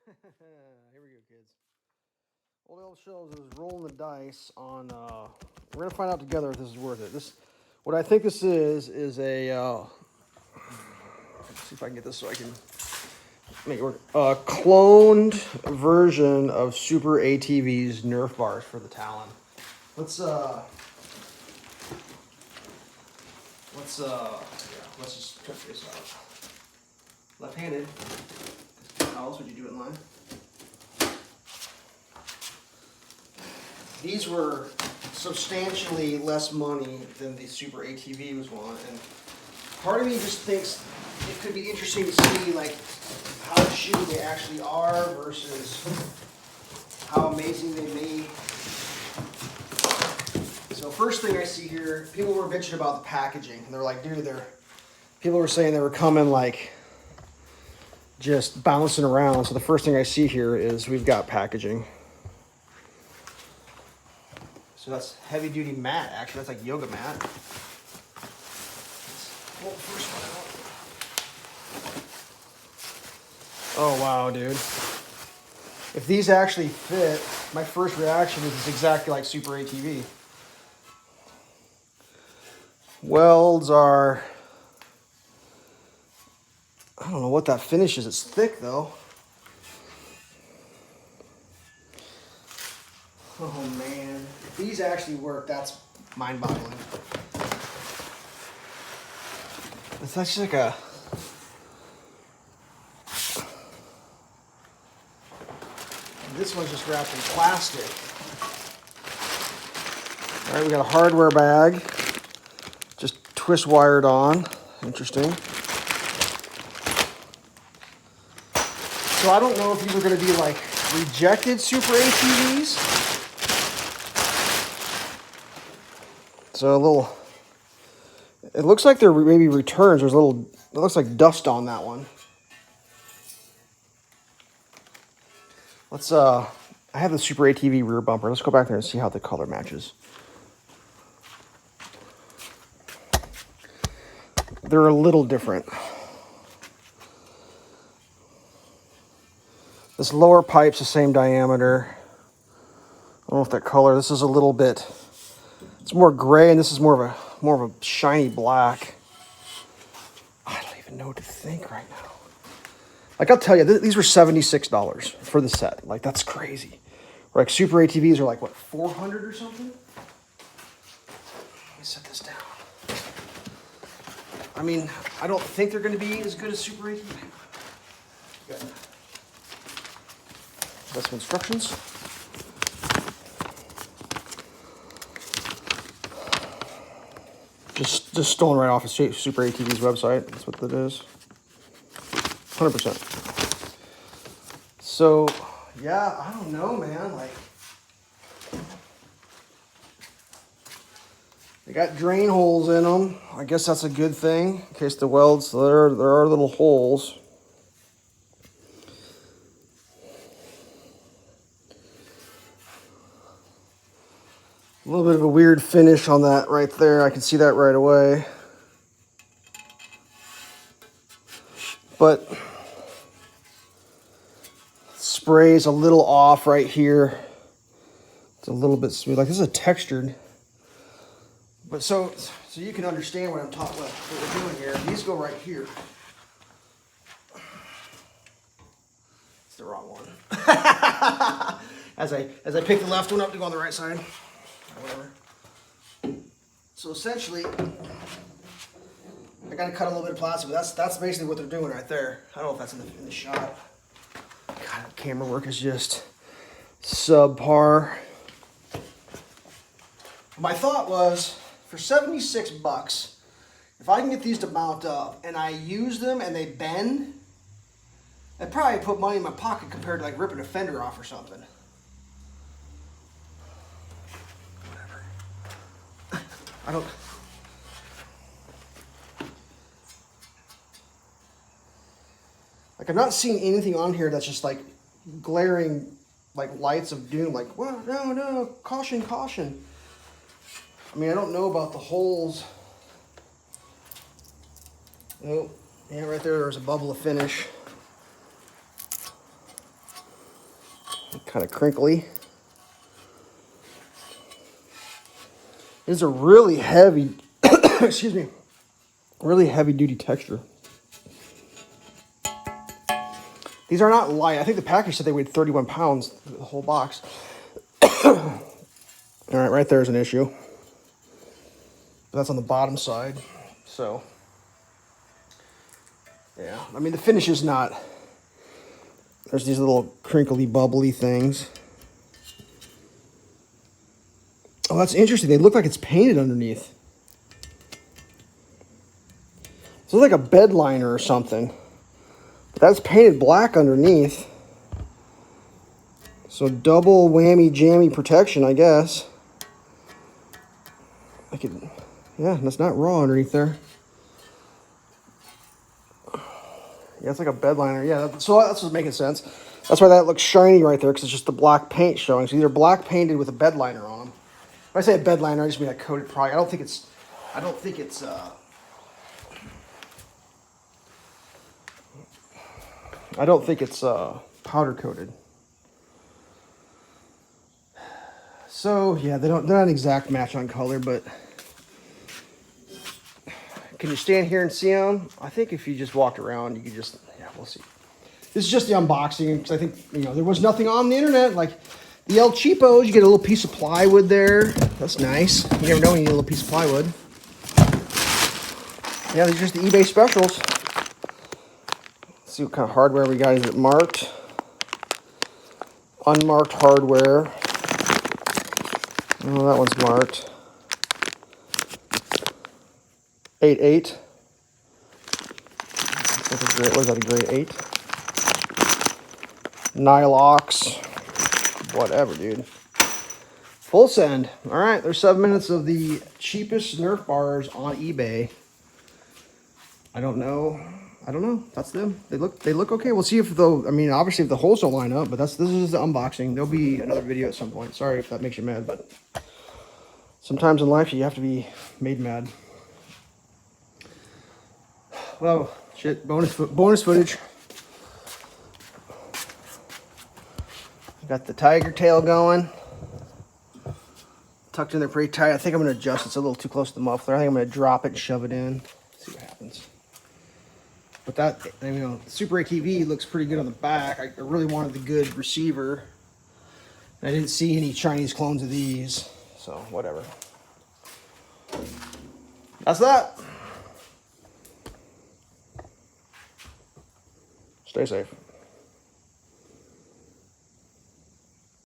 Here we go, kids. Old Elf Shows is rolling the dice on. We're gonna find out together if this is worth it. What I think this is a. Let's see if I can get this so I can make it work. A cloned version of Super ATV's Nerf bars for the Talon. Let's just check this out. Left-handed. How else would you do it in line? These were substantially less money than the Super ATV was one, and part of me just thinks it could be interesting to see like how shitty they actually are versus how amazing they may. So first thing I see here, people were bitching about the packaging, and they're like, dude, people were saying they were coming like just bouncing around. So the first thing I see here is we've got packaging. So that's heavy duty mat, actually. That's like yoga mat. Let's pull the first one out. Oh, wow, dude. If these actually fit, my first reaction is it's exactly like Super ATV. Welds are, I don't know what that finish is. It's thick, though. Oh, man. If these actually work, that's mind-boggling. It's actually like a... This one's just wrapped in plastic. All right, we got a hardware bag. Just twist wired on. Interesting. So I don't know if these are going to be like rejected Super ATVs. So a little, it looks like they're maybe returns. There's a little, it looks like dust on that one. Let's, I have the Super ATV rear bumper. Let's go back there and see how the color matches. They're a little different. This lower pipe's the same diameter. I don't know if that color, this is a little bit, it's more gray, and this is more of a shiny black. I don't even know what to think right now. Like, I'll tell you, these were $76 for the set. Like, that's crazy. Like, Super ATVs are like, what, 400 or something? Let me set this down. I mean, I don't think they're going to be as good as Super ATV. Good. Got some instructions. Just stolen right off of Super ATV's website. That's what that is. 100%. So, yeah, I don't know, man. Like, they got drain holes in them. I guess that's a good thing in case the welds. There are little holes. A little bit of a weird finish on that right there. I can see that right away. But spray's a little off right here. It's a little bit smooth. Like, this is a textured. But so you can understand what I'm talking about, what we're doing here. These go right here. It's the wrong one. As I pick the left one up to go on the right side. Whatever. So essentially, I gotta cut a little bit of plastic, but that's basically what they're doing right there. I don't know if that's in the shot. God, the camera work is just subpar. My thought was, for $76, if I can get these to mount up and I use them and they bend, I'd probably put money in my pocket compared to like ripping a fender off or something. I don't. Like, I'm not seeing anything on here that's just like glaring, like lights of doom. Like, well, no, caution, caution. I mean, I don't know about the holes. Oh, yeah, right there, there's a bubble of finish. kind of crinkly. It's a really heavy, excuse me, really heavy duty texture. These are not light. I think the package said they weighed 31 pounds, the whole box. All right, right there's an issue. But that's on the bottom side. So, yeah, I mean, the finish is not, there's these little crinkly, bubbly things. Oh, that's interesting. They look like it's painted underneath. It's like a bed liner or something. But that's painted black underneath. So double whammy jammy protection, I guess. Yeah, that's not raw underneath there. Yeah, it's like a bed liner. Yeah, so that's what's making sense. That's why that looks shiny right there, because it's just the black paint showing. So these are black painted with a bed liner on them. When I say a bed liner, I just mean a coated product. I don't think it's powder coated. So yeah, they're not an exact match on color, but can you stand here and see them? I think if you just walked around, you could just, yeah, we'll see. This is just the unboxing, because I think, you know, there was nothing on the internet. Like the El Cheapos, you get a little piece of plywood there. That's nice. You never know when you need a little piece of plywood. Yeah, these are just the eBay specials. Let's see what kind of hardware we got. Is it marked? Unmarked hardware. Oh, that one's marked. 8.8. What is that, a grade 8? Nylox. Whatever, dude. Full send. All right, there's 7 minutes of the cheapest Nerf bars on eBay. I don't know. That's them. They look okay. We'll see if they'll, I mean, obviously if the holes don't line up, but this is the unboxing. There'll be another video at some point. Sorry if that makes you mad, but sometimes in life you have to be made mad. Well, shit, bonus footage. Got the tiger tail going. Tucked in there pretty tight. I think I'm going to adjust. It's a little too close to the muffler. I think I'm going to drop it and shove it in. See what happens. But that, you know, Super ATV looks pretty good on the back. I really wanted the good receiver. I didn't see any Chinese clones of these. So, whatever. That's that. Stay safe.